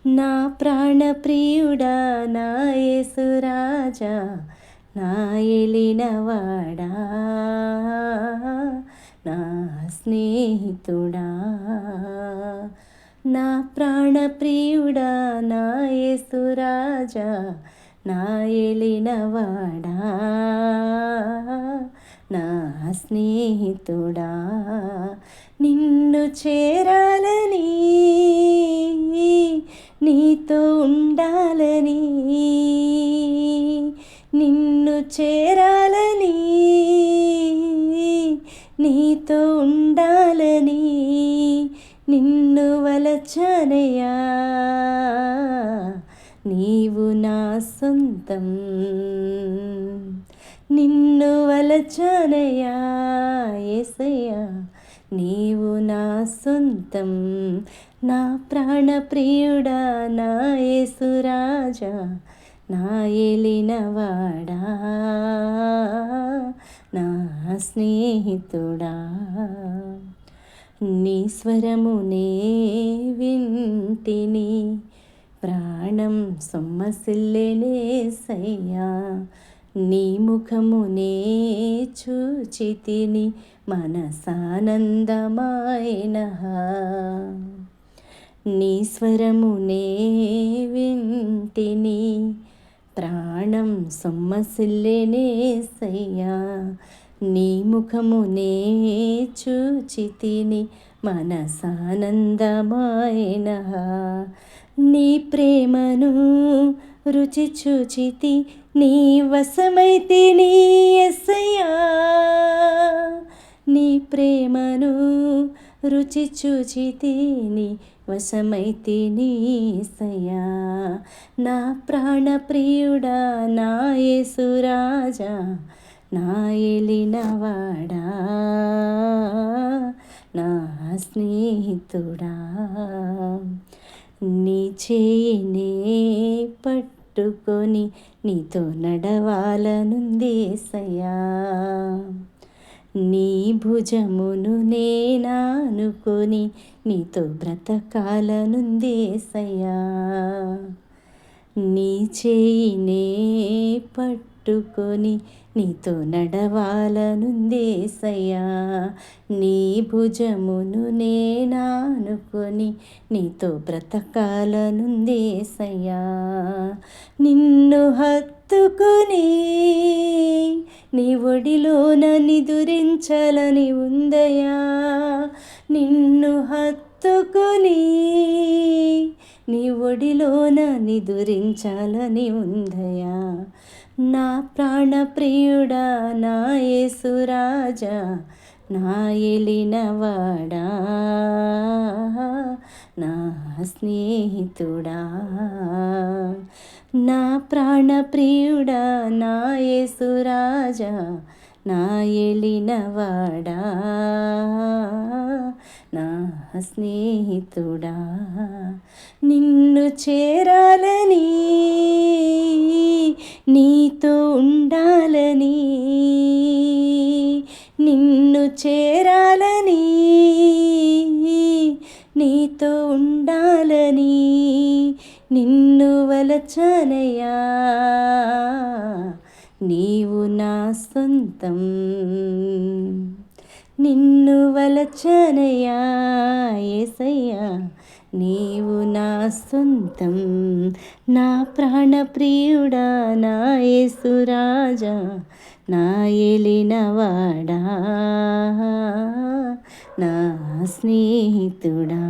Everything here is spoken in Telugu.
నా ప్రాణప్రియుడా నా యేసురాజా నా ఏలినవాడా నా స్నేహితుడా నా ప్రాణప్రియుడా నా యేసురాజా నా ఏలినవాడా నా స్నేహితుడా నిన్ను చేరాలని నీతో ఉండాలని నిన్ను చేరాలని నీతో ఉండాలని నిన్ను వలచనయా నీవు నా సొంతం నిన్ను వలచనయా యేసయ్యా నీవు నా సొంతం నా ప్రాణప్రియుడా నా యేసురాజా నా ఏలినవాడా నా స్నేహితుడా నీ స్వరమునే వింటిని ప్రాణం సొమ్మసిల్లెనేసయ్యా నీ ముఖమునే చూచితిని మనసానందమాయనః నీ స్వరమునే వింటిని ప్రాణం సొమ్మసిల్లెనేసయ్యా నీ ముఖమునే చూచితిని మనసానందమాయనః నీ ప్రేమను రుచి చూచితి నీ వశమైతిని యేసయ్యా నీ ప్రేమను రుచి చూచితి నీ వశమైతిని యేసయ్యా నా ప్రాణప్రియుడా నా యేసురాజా నా ఏలినవాడా నా స్నేహితుడా నీ చేయినే పట్టుకొని నీతో నడవాలనుంది యేసయ్యా నీ భుజమును నేనానుకొని నీతో బ్రతకాలనుంది యేసయ్యా నీ చేయినే పట్టుకొని నీతో నడవాలనుంది యేసయ్యా నీ భుజమును నేనానుకొని నీతో బ్రతకాలనుంది యేసయ్యా నిన్ను హత్తుకొని నీ ఒడిలోన నిదురించాలని ఉందయా నిన్ను హత్తుకొని నీ ఒడిలోన నిదురించాలని ఉందయా నా ప్రాణప్రియుడా నా యేసురాజా నా ఏలినవాడా నా స్నేహితుడా నా ప్రాణప్రియుడా నా యేసురాజా నా ఏలినవాడా నా స్నేహితుడా నిన్ను చేరాలని నీతో ఉండాలని నిన్ను చేరాలని నీతో ఉండాలని నిన్ను వలచనయా నీవు నా సొంతం నిన్ను వలచనయా యేసయ్యా నీవు నా సొంతం నా ప్రాణప్రియుడా నా యేసురాజా నా ఏలినవాడా నా స్నేహితుడా